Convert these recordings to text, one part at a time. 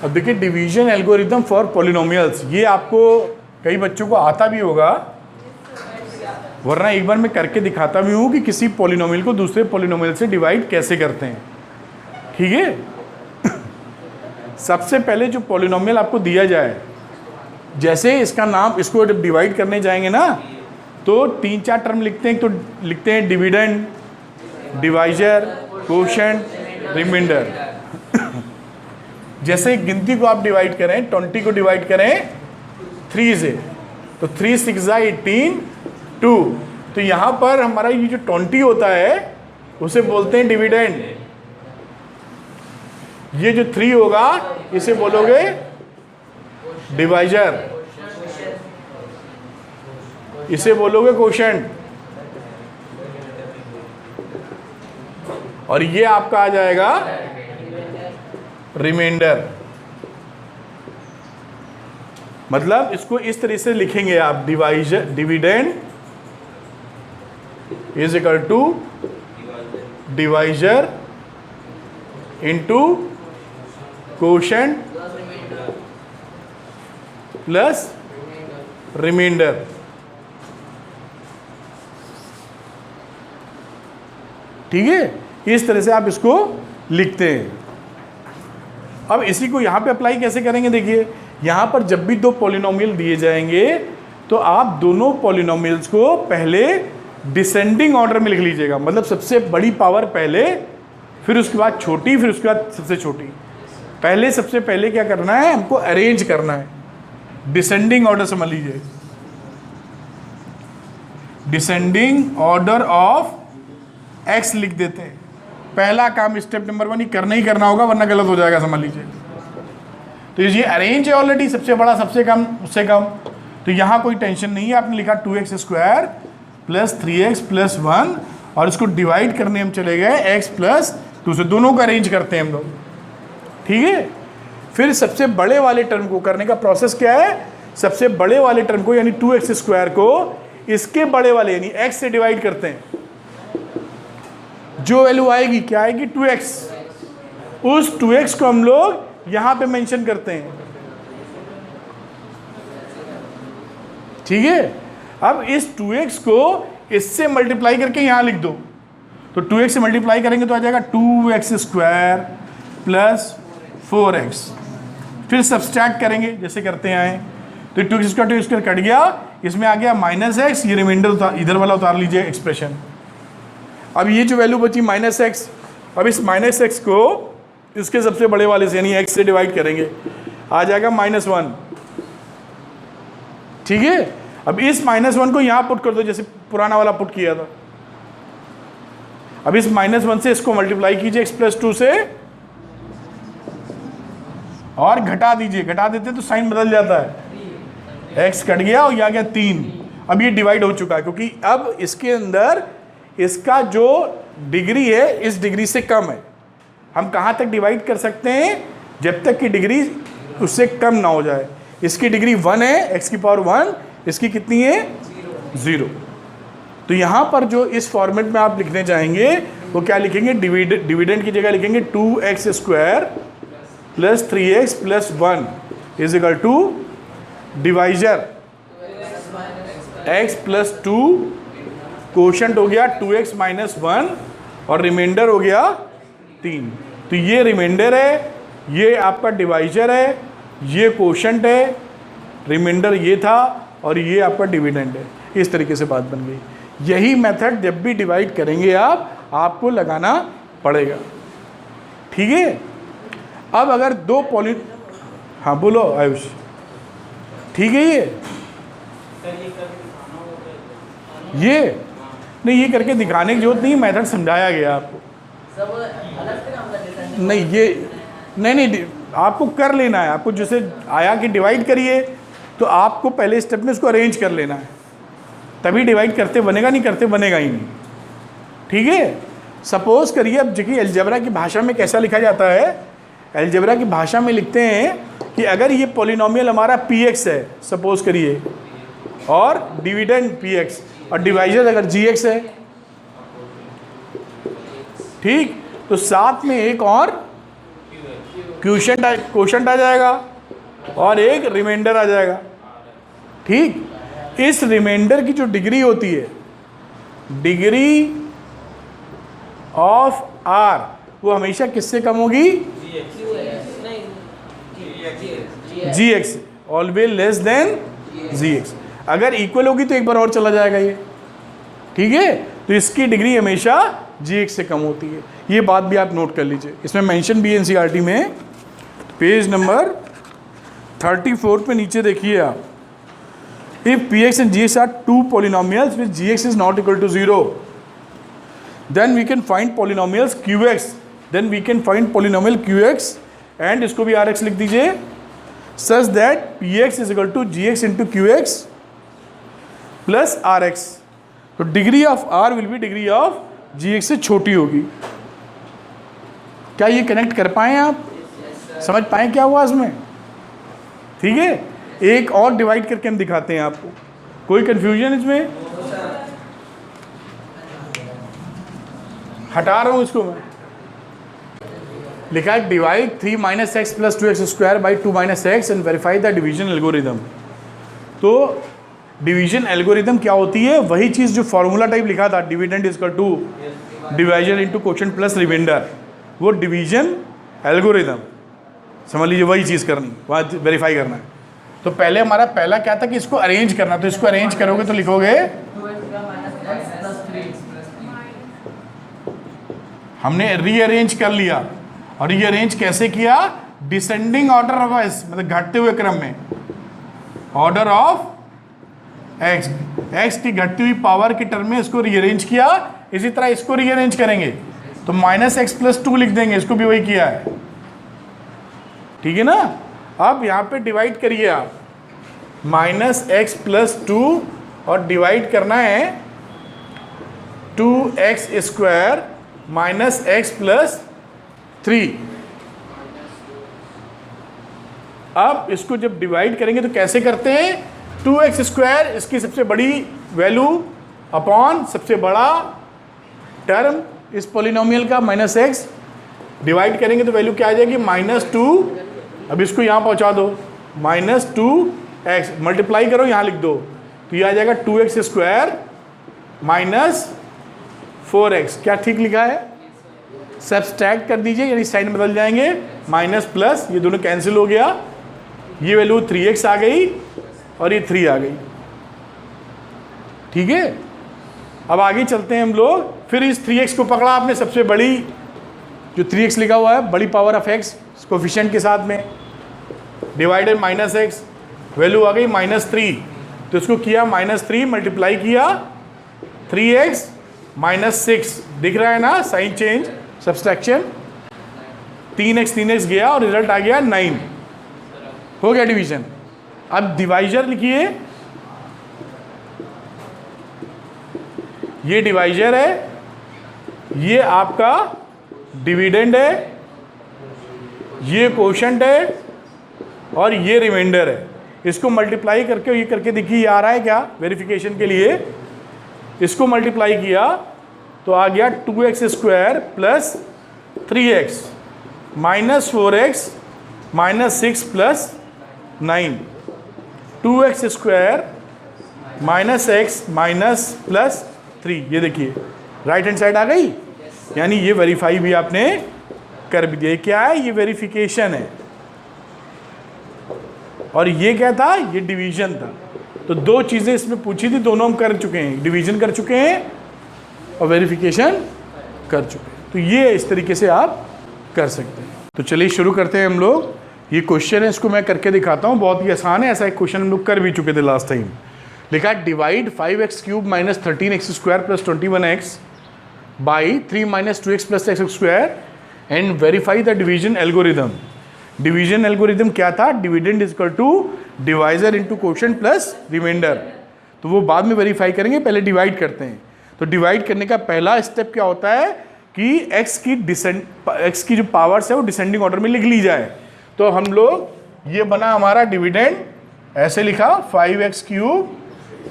अब देखिए division algorithm for polynomials, ये आपको कई बच्चों को आता भी होगा, वरना एक बार मैं करके दिखाता भी हूँ कि किसी पॉलिनोमियल को दूसरे पॉलिनोमियल से डिवाइड कैसे करते हैं। ठीक है। सबसे पहले जो पॉलिनोमियल आपको दिया जाए, जैसे इसका नाम, इसको जब डिवाइड करने जाएंगे ना तो 3-4 टर्म लिखते हैं। तो लिखते हैं डिविडेंड, डिवाइजर, कोशेंट, रिमाइंडर। जैसे गिनती को आप डिवाइड करें, 20 को डिवाइड करें 3 से, तो 3 6 18 2। तो यहाँ पर हमारा ये जो 20 होता है उसे बोलते हैं डिविडेंड। ये जो 3 होगा इसे बोलोगे डिवाइजर, इसे बोलोगे कोशेंट, और ये आपका आ जाएगा रिमाइंडर। मतलब इसको इस तरह से लिखेंगे आप, divisor, dividend is equal to divisor into quotient plus remainder. ठीक है, इस तरह से आप इसको लिखते हैं। अब इसी को यहाँ पे अप्लाई कैसे करेंगे, देखिए यहाँ पर जब भी 2 पॉलिनोमियल दिए जाएंगे तो आप दोनों पॉलिनोमियल्स को पहले डिसेंडिंग ऑर्डर में लिख लीजिएगा। मतलब सबसे बड़ी पावर पहले, फिर उसके बाद छोटी, फिर उसके बाद सबसे छोटी। पहले सबसे पहले क्या करना है, हमको अरेंज करना है, डिसेंडिंग ऑर्डर समझ लीजिए, डिसेंडिंग ऑर्डर ऑफ एक्स लिख देते हैं। पहला काम स्टेप नंबर 1 करना ही करना होगा, वरना गलत हो जाएगा, समझ लीजिए। तो ये अरेंज है ऑलरेडी, सबसे बड़ा सबसे कम उससे कम, तो यहाँ कोई टेंशन नहीं है। आपने लिखा 2x² प्लस 3x प्लस 1, और इसको डिवाइड करने हम चले गए x प्लस 2 से, दोनों को अरेंज करते हैं हम लोग। ठीक है, फिर सबसे बड़े वाले टर्म को करने का प्रोसेस क्या है, सबसे बड़े वाले टर्म को यानी 2x² को इसके बड़े वाले यानी x से डिवाइड करते हैं। जो वैल्यू आएगी क्या आएगी, 2x, उस 2x को हम लोग यहां पे मेंशन करते हैं। ठीक है, अब इस 2x को इससे मल्टीप्लाई करके यहां लिख दो, तो 2x से मल्टीप्लाई करेंगे तो आ जाएगा 2x² प्लस 4x। फिर सब्सट्रैक्ट करेंगे जैसे करते हैं, तो 2x² कट गया, इसमें आ गया -x, ये रिमाइंडर इधर वाला उतार लीजिए एक्सप्रेशन। अब ये जो वैल्यू बची -x, अब इस -x को इसके सबसे बड़े वाले से यानी x से डिवाइड करेंगे, आ जाएगा -1। ठीक है, अब इस -1 को यहाँ पुट कर दो जैसे पुराना वाला पुट किया था। अब इस -1 से इसको मल्टीप्लाई कीजिए x प्लस 2 से, और घटा दीजिए, घटा देते तो साइन बदल जाता है, x कट गया और यहाँ गया 3। अब ये डिवाइड हो चुका है, क्योंकि अब इसके अंदर इसका जो डिग्री है इस डिग्री से कम है। हम कहाँ तक डिवाइड कर सकते हैं, जब तक कि डिग्री उससे कम ना हो जाए। इसकी डिग्री 1 है, x की पावर 1, इसकी कितनी है 0। तो यहाँ पर जो इस फॉर्मेट में आप लिखने चाहेंगे वो क्या लिखेंगे, डिविडेंड की जगह लिखेंगे 2x² plus 3x plus 1 is equal to divisor x plus 2, quotient हो गया 2x माइनस 1, और रिमाइंडर हो गया 3। तो ये रिमाइंडर है, ये आपका डिवाइजर है, ये कोशेंट है, रिमाइंडर ये था, और ये आपका डिविडेंड है। इस तरीके से बात बन गई। यही मेथड जब भी डिवाइड करेंगे आपको लगाना पड़ेगा। ठीक है, अब अगर 2 हाँ बोलो आयुष, ठीक है, ये नहीं, ये करके दिखाने की जरूरत नहीं, मेथड समझाया गया आपको। नहीं ये नहीं, आपको कर लेना है। आपको जैसे आया कि डिवाइड करिए, तो आपको पहले स्टेप में इसको अरेंज कर लेना है, तभी डिवाइड करते बनेगा, नहीं करते बनेगा ही नहीं। ठीक है, सपोज करिए, अब देखिए अलजेब्रा की भाषा में कैसा लिखा जाता है, अलजेब्रा की भाषा में लिखते हैं कि अगर ये पॉलिनोमियल हमारा px है सपोज करिए, और डिविडेंड px, और डिवाइजर अगर gx है, ठीक, तो साथ में एक और क्वोशंट आ जाएगा और एक रिमाइंडर आ जाएगा। ठीक, इस रिमाइंडर की जो डिग्री होती है, डिग्री ऑफ आर, वो हमेशा किससे कम होगी? जी एक्स, ऑलवेज लेस देन जी एक्स। अगर इक्वल होगी तो एक बार और चला जाएगा ये। ठीक है, तो इसकी डिग्री हमेशा जी एक्स से कम होती है। ये बात भी आप नोट कर लीजिए, इसमें मेंशन भी एनसीईआरटी में पेज नंबर 34 पे नीचे देखिए आप। If P X and G X are two polynomials which G X is not equal to 0, then we can find polynomials qx, then we can find polynomial qx and इसको भी rx लिख दीजिए, such that px is equal to gx into qx plus rx। तो degree of r will be degree of gx से छोटी होगी। क्या ये कनेक्ट कर पाए आप? समझ पाए क्या हुआ इसमें? ठीक है, एक और डिवाइड करके हम दिखाते हैं आपको। कोई कंफ्यूजन इसमें? हटा रहा हूँ इसको मैं। लिखा है divide 3 minus x plus 2x square by 2 minus x and verify the division algorithm. तो डिवीजन एल्गोरिदम क्या होती है? वही चीज़ जो फॉर्मूला टाइप लिखा था, dividend is equal to divisor into quotient plus remainder, वो डिवीजन एल्गोरिदम समझ लीजिए, वही चीज़ करनी, वहाँ वेरीफाई करना है। तो पहले हमारा पहला क्या था कि इसको अरेंज करना, तो इसको अरेंज करोगे तो लिखोगे, हमने रीअरेंज कर लिया। और रीअरेंज कैसे किया? डिसेंडिंग ऑर्डर ऑफ एक्स, मतलब घटते हुए क्रम में, ऑर्डर ऑफ एक्स, एक्स की घटती हुई पावर की टर्म में इसको रीअरेंज किया। इसी तरह इसको रीअरेंज करेंगे तो माइनस एक्स प्लस 2 लिख देंगे, इसको भी वही किया है। ठीक है ना। अब यहाँ पे डिवाइड करिए आप, माइनस एक्स प्लस 2 और डिवाइड करना है 2x square minus x plus 3। अब इसको जब डिवाइड करेंगे तो कैसे करते हैं? 2x स्क्वायर इसकी सबसे बड़ी वैल्यू अपॉन सबसे बड़ा टर्म इस पॉलिनोमियल का माइनस एक्स, डिवाइड करेंगे तो वैल्यू क्या आ जाएगी? -2। अब इसको यहाँ पहुँचा दो, -2x, मल्टीप्लाई करो यहाँ लिख दो, तो ये आ जाएगा 2x स्क्वायर माइनस 4x। क्या ठीक लिखा है? सब्सट्रैक्ट कर दीजिए, यानी साइन बदल जाएंगे, माइनस प्लस, ये दोनों कैंसिल हो गया, ये वैल्यू 3x आ गई और ये 3 आ गई। ठीक है, अब आगे चलते हैं हम लोग। फिर इस 3x को पकड़ा आपने, सबसे बड़ी जो 3x लिखा हुआ है, बड़ी पावर ऑफ x कोफिशिएंट के साथ में, डिवाइडेड माइनस एक्स, वैल्यू आ गई -3, तो इसको किया -3 मल्टीप्लाई किया 3x -6, दिख रहा है ना साइन चेंज, सब्सट्रैक्शन, 3x गया और रिजल्ट आ गया 9, हो गया डिवीजन। अब डिवाइजर लिखिए, ये डिवाइजर है, ये आपका डिविडेंड है, ये क्वोशंट है और ये रिमाइंडर है। इसको मल्टीप्लाई करके ये करके देखिए, ये आ रहा है क्या वेरिफिकेशन के लिए। इसको मल्टीप्लाई किया तो आ गया 2x square plus 3x minus 4x minus 6 plus 9, 2x square minus x minus plus 3। ये देखिए राइट हैंड साइड आ गई, यानी ये वेरीफाई भी आपने कर भी दिया। क्या है? ये वेरिफिकेशन है। और ये क्या था? ये डिवीजन था। तो दो चीज़ें इसमें पूछी थी, दोनों हम कर चुके हैं, डिवीजन कर चुके हैं और वेरिफिकेशन कर चुके हैं। तो ये इस तरीके से आप कर सकते हैं। तो चलिए शुरू करते हैं हम लोग। ये क्वेश्चन है, इसको मैं करके दिखाता हूँ, बहुत ही आसान है। ऐसा एक क्वेश्चन हम लोग कर भी चुके थे लास्ट टाइम। लिखा है divide 5x³ minus 13x square plus 21x by 3 minus 2x plus x square and verify the division algorithm. Division algorithm क्या था? Dividend is equal to divisor into quotient plus remainder. तो वो बाद में verify करेंगे, पहले डिवाइड करते हैं। तो डिवाइड करने का पहला स्टेप क्या होता है कि x की जो पावर्स है वो डिसेंडिंग ऑर्डर में लिख ली जाए। तो हम लोग, ये बना हमारा डिविडेंड, ऐसे लिखा 5x³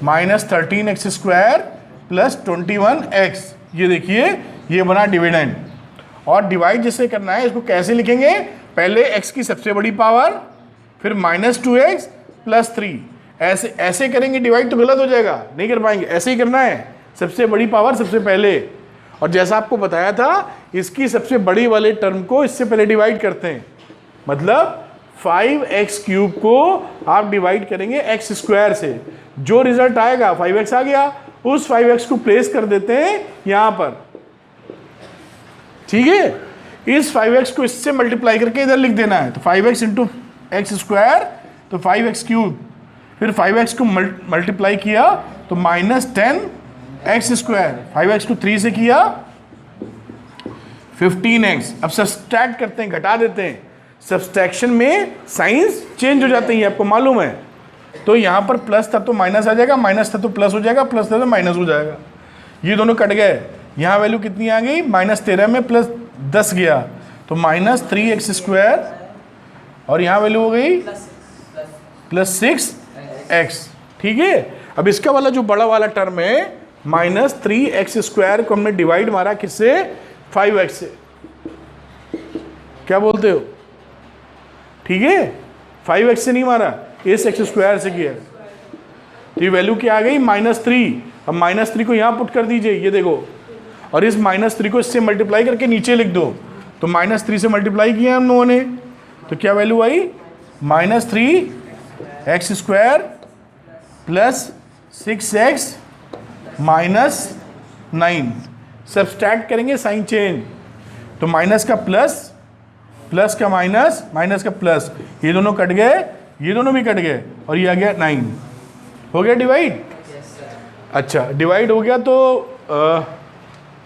minus 13x square plus 21x। ये देखिए ये बना डिविडेंड। और डिवाइड जिससे करना है, इसको कैसे लिखेंगे? पहले x की सबसे बड़ी पावर, फिर -2x + 3, ऐसे ऐसे करेंगे डिवाइड तो गलत हो जाएगा, नहीं कर पाएंगे, ऐसे ही करना है, सबसे बड़ी पावर सबसे पहले। और जैसा आपको बताया था, इसकी सबसे बड़ी वाले टर्म को इससे पहले डिवाइड करते हैं, मतलब 5x³ को आप डिवाइड करेंगे x² से, जो रिजल्ट आएगा 5x आ गया, उस 5x को प्लेस कर देते हैं यहां पर, ठीक है। इस 5x को इससे मल्टीप्लाई करके इधर लिख देना है, तो 5x × x², तो 5x³, फिर 5x को मल्टीप्लाई किया तो -10x², 5x को 3 से किया 15x। अब सब्सट्रैक्ट करते हैं, घटा देते हैं, सब्सट्रैक्शन में साइंस चेंज हो जाते हैं, आपको मालूम है। तो यहाँ पर प्लस था तो माइनस आ जाएगा, माइनस था तो प्लस हो जाएगा, प्लस था तो माइनस हो जाएगा, ये दोनों कट गए। यहाँ वैल्यू कितनी आ गई, -13 में +10 गया तो -3x², और यहाँ वैल्यू हो गई +6x, ठीक है। अब इसका वाला जो बड़ा वाला टर्म है -3x² को हमने डिवाइड मारा किससे, 5x से, क्या बोलते हो, ठीक है। 5x से नहीं मारा, इस x² से किया, तो ये वैल्यू क्या आ गई -3। अब -3 को यहाँ पुट कर दीजिए, ये देखो, और इस -3 को इससे मल्टीप्लाई करके नीचे लिख दो, तो -3 से मल्टीप्लाई किया हम लोगों ने, तो क्या वैल्यू आई, -3x² + 6x -9। सब्सट्रैक्ट करेंगे, साइन चेंज, तो माइनस का प्लस, प्लस का माइनस, माइनस का प्लस, ये दोनों कट गए, ये दोनों भी कट गए, और ये आ गया 9। हो गया डिवाइड। अच्छा, डिवाइड हो गया तो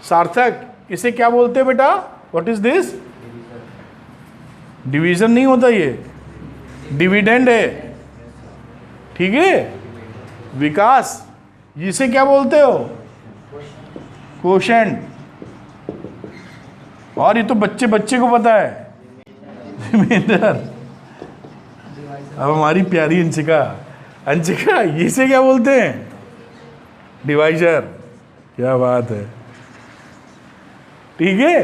सार्थक, इसे क्या बोलते हैं बेटा, व्हाट इज दिस, डिवीजन नहीं होता, ये डिविडेंड है, ठीक है। विकास, इसे क्या बोलते हो, कोशेंट, और ये तो बच्चे बच्चे को पता है, रिमाइंडर। अब हमारी प्यारी अंशिका, अंशिका इसे क्या बोलते हैं, डिवाइजर, क्या बात है, ठीक है।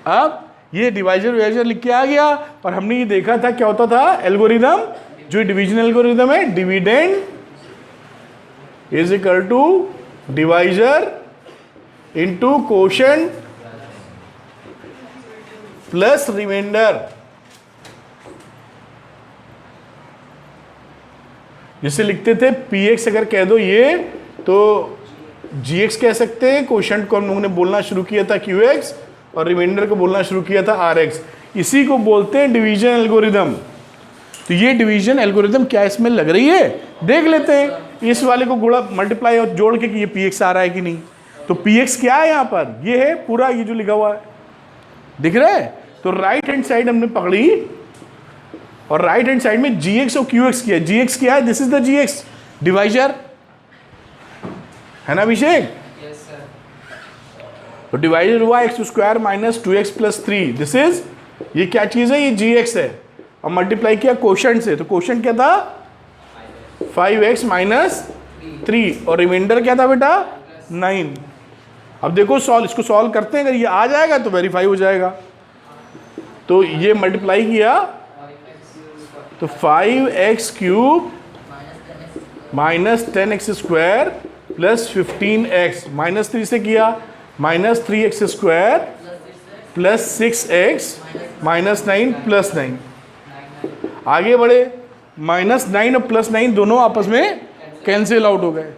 अब ये डिवाइजर विभाजन लिख के आ गया, और हमने ये देखा था क्या होता था, एल्गोरिदम, जो डिवीजन एल्गोरिदम है, dividend is equal to divisor into quotient plus remainder. जिसे लिखते थे px, अगर कह दो ये तो gx कह सकते हैं, कोशेंट को हम लोगों ने बोलना शुरू किया था qx, और रिमाइंडर को बोलना शुरू किया था rx। इसी को बोलते हैं डिवीजन एल्गोरिदम। तो ये डिवीजन एल्गोरिदम क्या इसमें लग रही है, देख लेते हैं, इस वाले को गुणा मल्टीप्लाई और जोड़ के कि ये px आ रहा है कि नहीं। तो px क्या है यहाँ पर, ये है पूरा, ये जो लिखा हुआ है दिख रहा है। तो राइट हैंड साइड हमने पकड़ी, और राइट हैंड साइड में gx और qx किया। gx क्या है, this is the gx, divisor है ना अभिषेक। तो डिवाइजर हुआ x² - 2x + 3, दिस इज, ये क्या चीज है, ये gx है, और मल्टीप्लाई किया कोशेंट से, तो कोशेंट क्या था, 5x - 3, और रिमाइंडर क्या था बेटा, 9। अब देखो सॉल्व, इसको सॉल्व करते हैं, अगर ये आ जाएगा तो वेरीफाई हो जाएगा। तो ये मल्टीप्लाई किया तो 5x³ - 10x² + 15x, -3 से किया -3x² + 6x -9 + 9। आगे बढ़े, -9 और +9 दोनों आपस में कैंसिल आउट हो गए,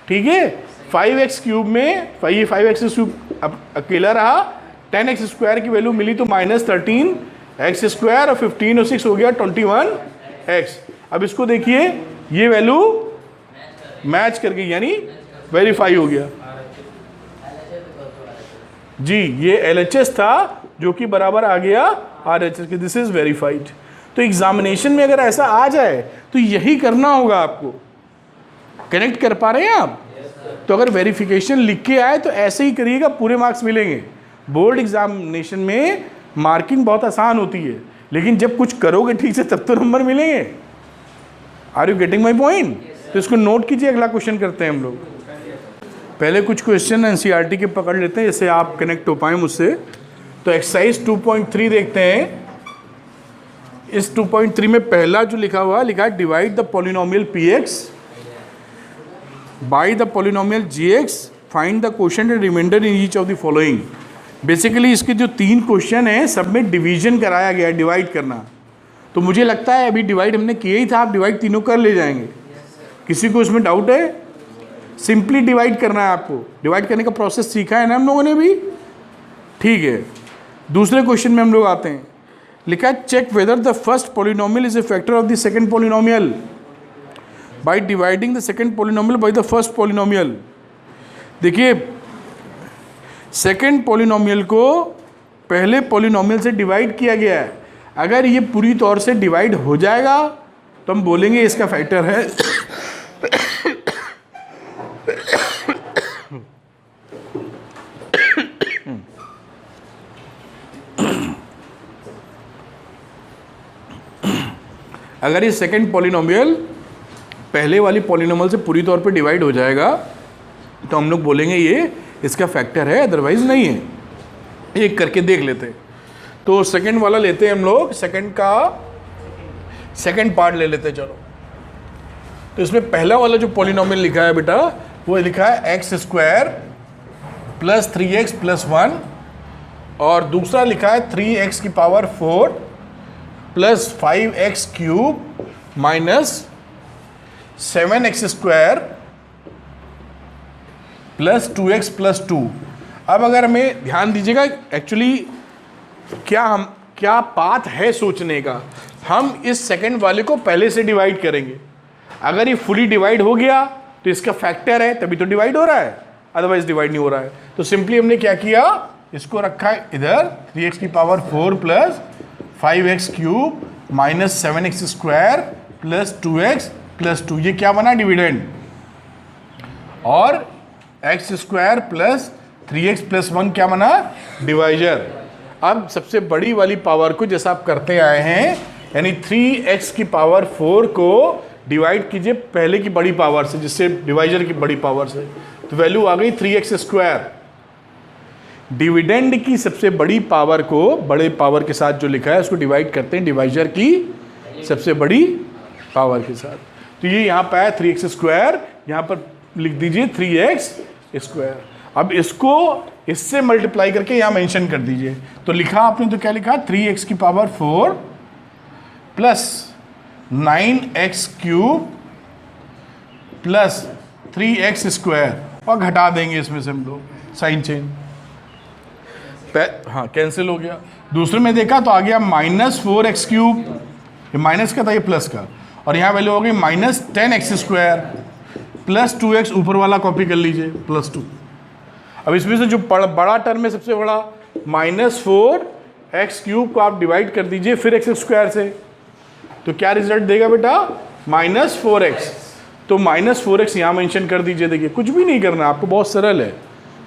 ठीक है। 5x³ में 5x³ अब अकेला रहा, 10x² की वैल्यू मिली तो -13x² और 15 और 6 हो गया 21x। अब इसको देखिए, ये वैल्यू मैच कर गई, यानी वेरीफाई हो गया जी। ये LHS था जो कि बराबर आ गया RHS के, दिस इज वेरीफाइड। तो एग्जामिनेशन में अगर ऐसा आ जाए तो यही करना होगा आपको। कनेक्ट कर पा रहे हैं आप? तो अगर वेरिफिकेशन लिख के आए तो ऐसे ही करिएगा, पूरे मार्क्स मिलेंगे। बोर्ड एग्जामिनेशन में मार्किंग बहुत आसान होती है, लेकिन जब कुछ करोगे ठीक से तब तो नंबर मिलेंगे। Are you getting my point? तो इसको नोट कीजिए, अगला क्वेश्चन करते हैं हम लोग। पहले कुछ क्वेश्चन NCERT के पकड़ लेते हैं, जैसे आप कनेक्ट हो पाए मुझसे। तो एक्सरसाइज 2.3 देखते हैं। इस 2.3 में पहला जो लिखा हुआ लिखा है divide the polynomial px by the polynomial gx, find the quotient and remainder in each of the following. Basically इसके जो 3 क्वेश्चन हैं सब में डिवीजन कराया गया है, डिवाइड करना। तो मुझे लगता है अभी डिवाइड हमने किया ही था, आप डिवाइड तीनों कर ले जाएंगे। किसी को इसमें डाउट है? सिंपली डिवाइड करना है आपको। डिवाइड करने का प्रोसेस सीखा है ना हम लोगों ने भी, ठीक है। दूसरे क्वेश्चन में हम लोग आते हैं। लिखा है check whether the first polynomial is a factor of the second polynomial by dividing the second polynomial by the first polynomial. देखिए सेकंड पॉलिनोमियल को पहले पॉलिनोमियल से डिवाइड किया गया है। अगर ये पूरी तौर से डिवाइड हो जाएगा तो हम बोलेंगे इसका फैक्टर है अगर ये सेकंड पॉलिनोमियल पहले वाली पॉलिनोमियल से पूरी तौर पे डिवाइड हो जाएगा तो हम लोग बोलेंगे ये इसका फैक्टर है, अदरवाइज नहीं है। एक करके देख लेते हैं। तो सेकंड वाला लेते हैं हम लोग, सेकंड का सेकंड पार्ट ले लेते हैं। चलो, तो इसमें पहला वाला जो पॉलिनोमियल लिखा है बेटा वो लिखा है x square plus 3x plus 1, और दूसरा लिखा है 3x की power 4 plus 5x cube minus 7x square plus 2x plus 2। अब अगर हमें ध्यान दीजिएगा, एक्चुअली क्या पाथ है सोचने का। हम इस सेकंड वाले को पहले से डिवाइड करेंगे। अगर ये फुली डिवाइड हो गया तो इसका फैक्टर है, तभी तो डिवाइड हो रहा है, अदरवाइज डिवाइड नहीं हो रहा है। तो सिंपली हमने क्या किया, इसको रखा है इधर 3x की power 4 plus 5x cube minus 7x square plus 2x plus 2। ये क्या बना, डिविडेंड। और x square plus 3x plus 1 क्या बना, डिवाइजर। अब सबसे बड़ी वाली पावर को जैसा आप करते आए हैं, यानी 3x की पावर 4 को डिवाइड कीजिए पहले की बड़ी पावर से, जिससे डिवाइजर की बड़ी पावर से, तो वैल्यू आ गई 3x स्क्वायर। डिविडेंड की सबसे बड़ी पावर को बड़े पावर के साथ जो लिखा है उसको डिवाइड करते हैं डिवाइजर की सबसे बड़ी पावर के साथ। तो ये यहाँ पे है 3x स्क्वायर, यहाँ पर लिख दीजिए 3x स्क्वायर। अब इसको इससे मल्टीप्लाई करके यहाँ मेंशन कर दीजिए। तो लिखा आपने, तो क्या लिखा, 3x की power 4 plus 9x cube plus 3x square, और घटा देंगे इसमें से हम लोग साइन चेंज, हाँ कैंसिल हो गया। दूसरे में देखा तो आ गया माइनस 4x क्यूब, ये माइनस का था ये प्लस का, और यहाँ वैल्यू हो गई minus 10x square plus 2x, ऊपर वाला कॉपी कर लीजिए प्लस 2। अब इसमें से जो बड़ा टर्म है सबसे बड़ा माइनस 4x क्यूब को आप डिवाइड कर दीजिए फिर x स्क्वायर से, तो क्या रिजल्ट देगा बेटा, माइनस 4x। तो माइनस 4x यहाँ मेंशन कर दीजिए। देखिए कुछ भी नहीं करना आपको, बहुत सरल है,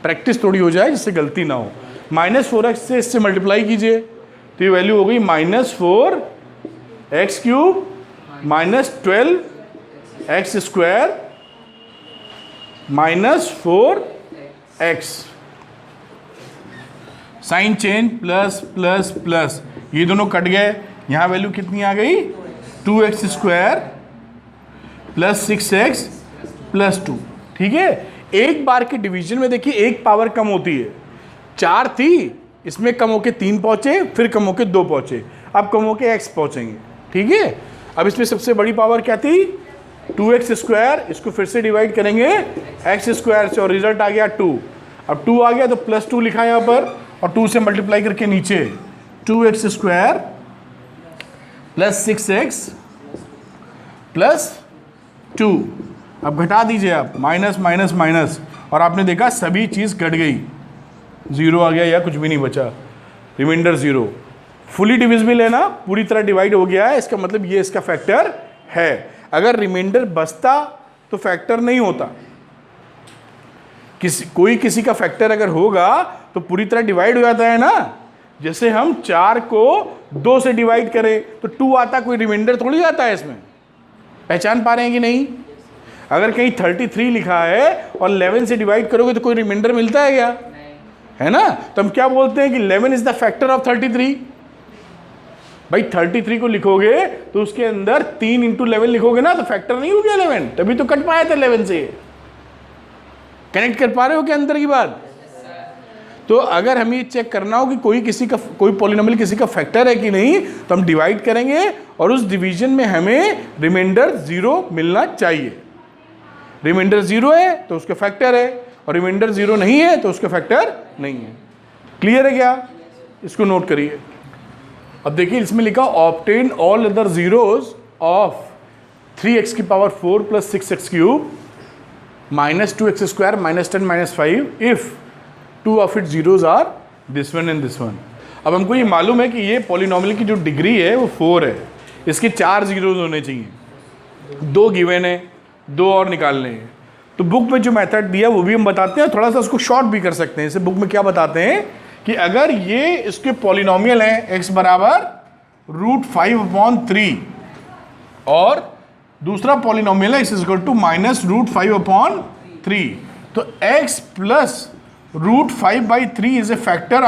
प्रैक्टिस थोड़ी हो जाए जिससे गलती ना हो। माइनस 4x से इससे मल्टीप्लाई कीजिए तो ये वैल्यू हो गई minus 4x cube minus 12x square minus 4x, sign change plus plus plus, ये दोनों कट गए। यहाँ वैल्यू कितनी आ गई, 2x square plus 6x plus 2। ठीक है, एक बार के डिवीजन में देखिए एक पावर कम होती है, 4 थी, इसमें कम होके 3 पहुंचे, फिर कम होके 2 पहुंचे, अब कम होके x पहुंचेंगे। ठीक है, अब इसमें सबसे बड़ी पावर क्या थी, 2x स्क्वायर, इसको फिर से डिवाइड करेंगे x स्क्वायर से और रिजल्ट आ गया 2। अब 2 आ गया तो प्लस 2 लिखा है यहाँ पर, और 2 से मल्टीप्लाई करके नीचे 2x square plus 6x plus 2। अब घटा दीजिए आप, माइनस माइनस माइनस, और आपने देखा सभी चीज़ घट गई, 0 आ गया या कुछ भी नहीं बचा, रिमाइंडर 0। फुली डिविजिबल है ना, पूरी तरह डिवाइड हो गया है, इसका मतलब ये इसका फैक्टर है। अगर रिमाइंडर बचता तो फैक्टर नहीं होता। कोई किसी का फैक्टर अगर होगा तो पूरी तरह डिवाइड हो जाता है ना। जैसे हम 4 को 2 से डिवाइड करें तो 2 आता, कोई रिमाइंडर थोड़ी आता है इसमें। पहचान पा रहे हैं कि नहीं? अगर कहीं 33 लिखा है और 11 से डिवाइड करोगे तो कोई रिमाइंडर मिलता है क्या? है ना। तो हम क्या बोलते हैं कि 11 इज द फैक्टर ऑफ 33। भाई 33 को लिखोगे तो उसके अंदर 3 इंटू 11 लिखोगे ना, तो फैक्टर नहीं हो गया 11, तभी तो कट पाया था 11 से। कनेक्ट कर पा रहे हो क्या अंदर की बात? तो अगर हमें चेक करना हो कि कोई पॉलिनोमियल किसी का फैक्टर है कि नहीं, तो हम डिवाइड करेंगे और उस डिवीजन में हमें रिमाइंडर 0 मिलना चाहिए। रिमाइंडर 0 है तो उसका फैक्टर है, और रिमाइंडर 0 नहीं है तो उसका फैक्टर नहीं है। क्लियर है क्या? इसको नोट करिए। अब देखिए इसमें लिखा obtain all other zeros of 3x की power 4 plus 6x cube minus 2x square minus 10 minus 5 if 2 of it zeros are this one and this one. अब हमको ये मालूम है कि ये पॉलिनोमियल की जो डिग्री है वो 4 है, इसके 4 जीरोस होने चाहिए, 2 गिवन है, 2 और निकालने हैं। तो बुक में जो मेथड दिया वो भी हम बताते हैं, थोड़ा सा उसको शॉर्ट भी कर सकते हैं। इसे बुक में क्या बताते हैं कि अगर ये इसके पॉलिनोमियल है x बराबर √5/3 और दूसरा पॉलिनोमियल है x इक्वल टू माइनस √5/3, तो x plus √5/3 is a factor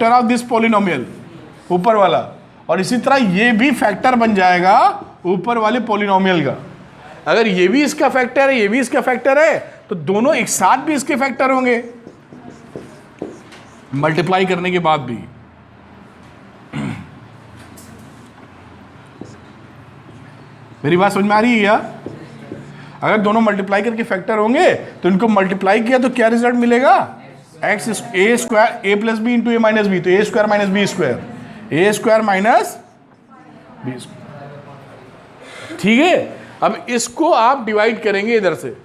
of this polynomial, ऊपर वाला। और इसी तरह ये भी फैक्टर बन जाएगा ऊपर वाले पॉलिनोमियल का। अगर ये भी इसका फैक्टर है, ये भी इसका फैक्टर है, तो दोनों एक साथ भी इसके फैक्टर होंगे मल्टीप्लाई करने के बाद भी। मेरी बात समझ में आ रही है क्या? अगर दोनों मल्टीप्लाई करके फैक्टर होंगे तो इनको मल्टीप्लाई किया तो क्या रिजल्ट मिलेगा? एक्स ए स्क्वायर ए प्लस बी इंटू ए माइनस बी, तो ए स्क्वायर माइनस बी स्क्वायर, ए स्क्वायर माइनस बी स्क्वायर। ठीक है, अब इसको आप डिवाइड करेंगे इधर से।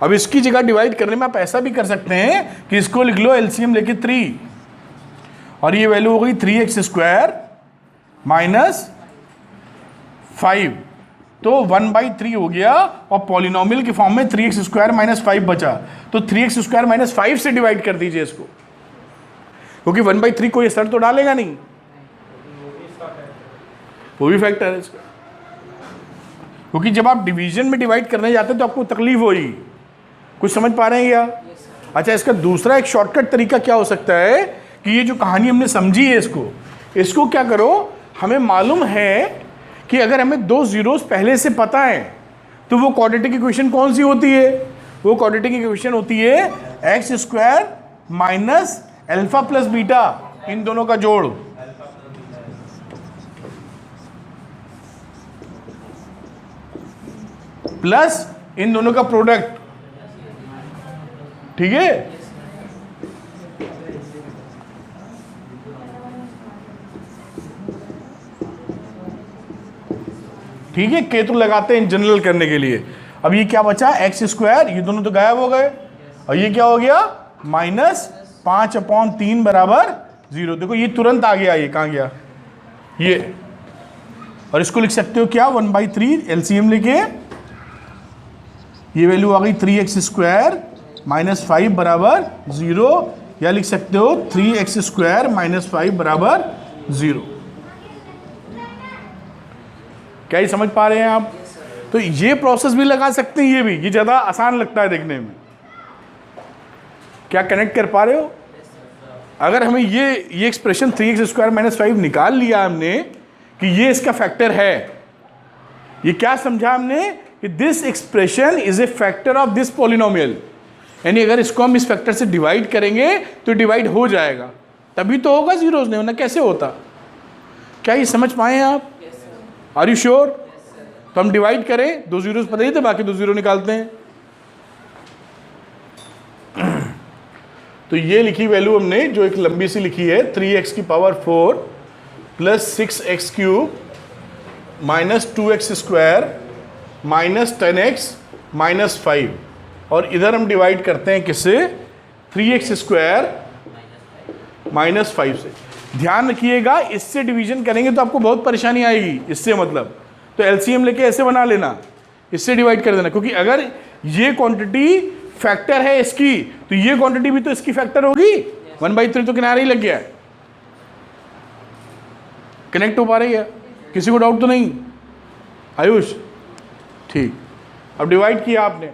अब इसकी जगह डिवाइड करने में आप ऐसा भी कर सकते हैं कि इसको लिख लो एलसीएम लेके 3, और ये वैल्यू हो गई 3x स्क्वायर माइनस 5, तो 1/3 हो गया, और पॉलिनोमियल के फॉर्म में 3x स्क्वायर माइनस 5 बचा, तो 3x स्क्वायर माइनस 5 से डिवाइड कर दीजिए इसको, क्योंकि 1/3 कोई असर तो डालेगा नहीं, वो भी फैक्टर है इसका। क्योंकि जब आप डिवीजन में डिवाइड करने जाते हैं तो आपको तकलीफ होगी। कुछ समझ पा रहे हैं क्या? अच्छा, इसका दूसरा एक शॉर्टकट तरीका क्या हो सकता है कि ये जो कहानी हमने समझी है इसको क्या करो, हमें मालूम है कि अगर हमें 2 जीरोस पहले से पता है तो वो क्वाड्रेटिक इक्वेशन कौन सी होती है? वो क्वाड्रेटिक इक्वेशन होती है x square minus alpha plus beta, इन दोनों का जोड़, प्लस इन दोनों का प्रोडक्ट। ठीक है, ठीक है, के तो लगाते हैं जनरल करने के लिए। अब ये क्या बचा? एक्स स्क्वायर, ये दोनों तो गायब हो गए, और ये क्या हो गया? माइनस 5/3 बराबर 0। देखो ये तुरंत आ गया, ये कहाँ गया ये, और इसको लिख सकते हो क्या? 1/3 एलसीएम लेके ये वैल्यू आ गई 3x स्क्वायर माइनस 5 बराबर 0, या लिख सकते हो 3x स्क्वायर माइनस 5 बराबर 0। क्या ये समझ पा रहे हैं आप? तो ये प्रोसेस भी लगा सकते हैं, ये ज़्यादा आसान लगता है देखने में। क्या कनेक्ट कर पा रहे हो? अगर हमें ये एक्सप्रेशन 3x स्क्वायर माइनस 5 निकाल लिया हमने कि ये इसका फैक्टर है, ये क्या समझा हमने कि this expression is a factor of this polynomial, यानी अगर इसको हम इस फैक्टर से डिवाइड करेंगे तो डिवाइड हो जाएगा, तभी तो होगा, जीरोस नहीं होना कैसे होता? क्या ये समझ पाए आप? Are you sure? तो हम डिवाइड करें, 2 जीरोस पता ही थे, बाकी 2 जीरो निकालते हैं। तो ये लिखी वैल्यू हमने जो एक लंबी सी लिखी है 3x की power 4 plus 6x cube minus 2x square minus 10x minus 5, और इधर हम डिवाइड करते हैं किससे? 3x स्क्वायर माइनस 5 से। ध्यान रखिएगा, इससे डिवीजन करेंगे तो आपको बहुत परेशानी आएगी, इससे मतलब तो एलसीएम लेके ऐसे बना लेना, इससे डिवाइड कर देना, क्योंकि अगर ये क्वांटिटी फैक्टर है इसकी, तो ये क्वांटिटी भी तो इसकी फैक्टर होगी। 1/3 तो किनारे ही लग गया है। कनेक्ट हो पा रही है? किसी को डाउट तो नहीं? आयुष ठीक। अब डिवाइड किया आपने,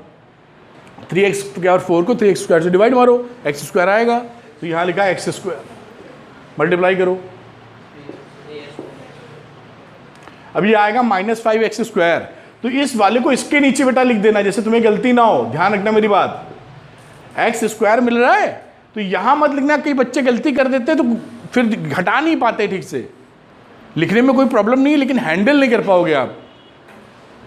3x स्क्वायर 4 को 3x स्क्वायर से डिवाइड मारो, x स्क्वायर आएगा, तो यहाँ लिखा है x स्क्वायर, मल्टीप्लाई करो, अब ये आएगा -5x स्क्वायर। तो इस वाले को इसके नीचे बेटा लिख देना, जैसे तुम्हें गलती ना हो, ध्यान रखना मेरी बात। x स्क्वायर मिल रहा है तो यहाँ मत लिखना, कई बच्चे गलती कर देते हैं तो फिर घटा नहीं पाते ठीक से। लिखने में कोई प्रॉब्लम नहीं है, लेकिन हैंडल नहीं कर पाओगे आप।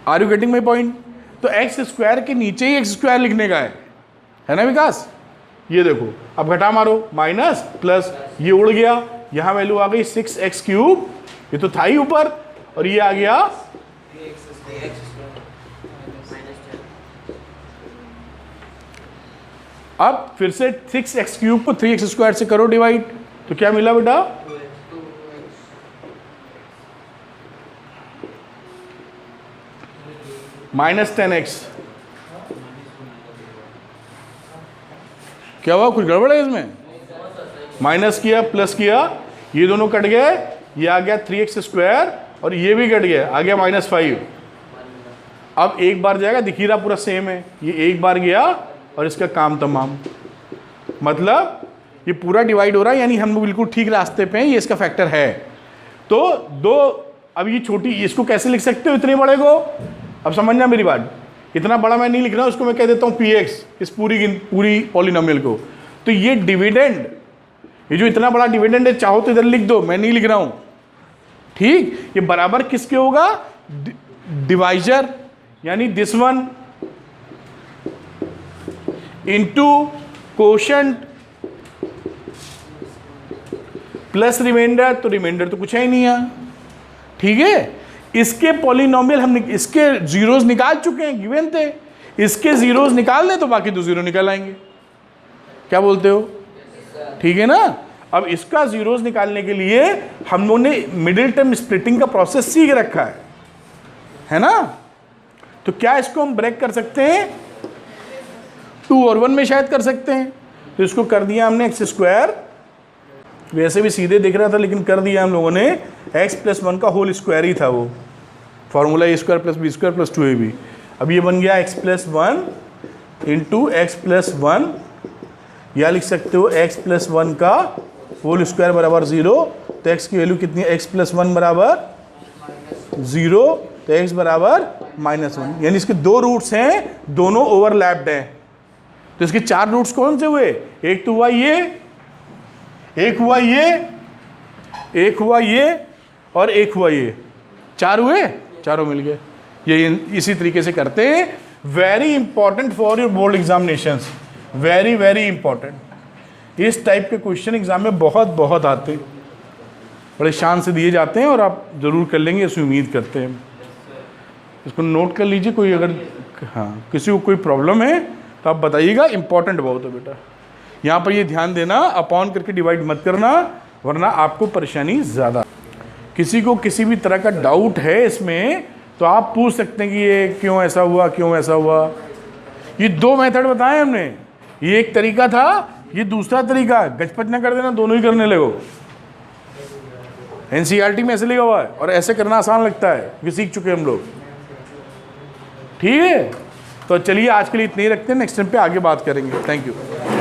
Are you getting my point? तो एक्स स्क्वायर के नीचे ही एक्स स्क्वायर लिखने का है ना विकास? ये देखो, अब घटा मारो, माइनस प्लस, ये उड़ गया, यहाँ वैल्यू आ गई 6x³, ये तो था ही ऊपर, और ये आ गया अब फिर से 6x³ को 3x स्क्वायर से करो डिवाइड, तो क्या मिला बेटा? -10x। क्या हुआ, कुछ गड़बड़ है इसमें? माइनस किया, प्लस किया, ये दोनों कट गए, ये आ गया 3x स्क्वायर, और ये भी कट गया, आ गया -5। अब एक बार जाएगा, दिख ही रहा पूरा सेम है, ये एक बार गया और इसका काम तमाम। मतलब ये पूरा डिवाइड हो रहा है, यानी हम बिल्कुल ठीक रास्ते पे हैं, ये इसका फैक्टर है। तो दो, अब ये छोटी, इसको कैसे लिख सकते हो इतने बड़े को? अब समझना मेरी बात, इतना बड़ा मैं नहीं लिख रहा हूँ, उसको मैं कह देता हूँ px, इस पूरी पॉलिनोमियल को। तो ये डिविडेंड, ये जो इतना बड़ा डिविडेंड है, चाहो तो इधर लिख दो, मैं नहीं लिख रहा हूँ, ठीक? ये बराबर किसके होगा? डिवाइजर, यानी this one into quotient plus remainder, तो रिमाइंडर तो कुछ है ही नहीं है, ठीक है? इसके पॉलिनोमियल हम इसके जीरोस निकाल चुके हैं, गिवन थे, इसके जीरोस निकाल दें तो बाकी दो जीरो निकल आएंगे। क्या बोलते हो? ठीक है ना? अब इसका जीरोस निकालने के लिए हम लोगों ने मिडिल टर्म स्प्लिटिंग का प्रोसेस सीख रखा है ना? तो क्या इसको हम ब्रेक कर सकते हैं? 2 और 1 में शायद कर सकते हैं। तो इसको कर दिया हमने x स्क्वायर, वैसे भी सीधे दिख रहा था लेकिन कर दिया हम लोगों ने, x + 1 का होल स्क्वायर ही था वो, फॉर्मूला a² + b² + 2ab। अब ये बन गया x + 1 इंटू x + 1, या लिख सकते हो x + 1 का होल स्क्वायर बराबर 0। तो x की वैल्यू कितनी है? x + 1 बराबर 0, तो x बराबर -1, यानी इसके दो रूट्स हैं, दोनों ओवरलैप्ड हैं। तो इसके 4 रूट्स कौन से हुए? एक तो हुआ ये, एक हुआ ये, एक हुआ ये, और एक हुआ ये, 4 हुए, चारों मिल गए। ये इसी तरीके से करते हैं। Very important for your board examinations, very very important. इस टाइप के क्वेश्चन एग्जाम में बहुत बहुत आते हैं, बड़े शान से दिए जाते हैं, और आप ज़रूर कर लेंगे ऐसी उम्मीद करते हैं। इसको नोट कर लीजिए, कोई अगर हाँ किसी को कोई प्रॉब्लम है तो आप बताइएगा, इंपॉर्टेंट बहुत है बेटा। यहाँ पर ये ध्यान देना, अपॉन करके डिवाइड मत करना, वरना आपको परेशानी ज़्यादा। किसी को किसी भी तरह का डाउट है इसमें तो आप पूछ सकते हैं कि ये क्यों ऐसा हुआ, क्यों ऐसा हुआ। ये 2 मेथड बताए हमने, ये एक तरीका था, ये दूसरा तरीका। गचपच ना कर देना, दोनों ही करने लगो। NCERT में ऐसे लिखा हुआ है, और ऐसे करना आसान लगता है, ये सीख चुके हम लोग, ठीक है? तो चलिए आज के लिए इतने ही रखते हैं, नेक्स्ट टाइम पे आगे बात करेंगे। Thank you.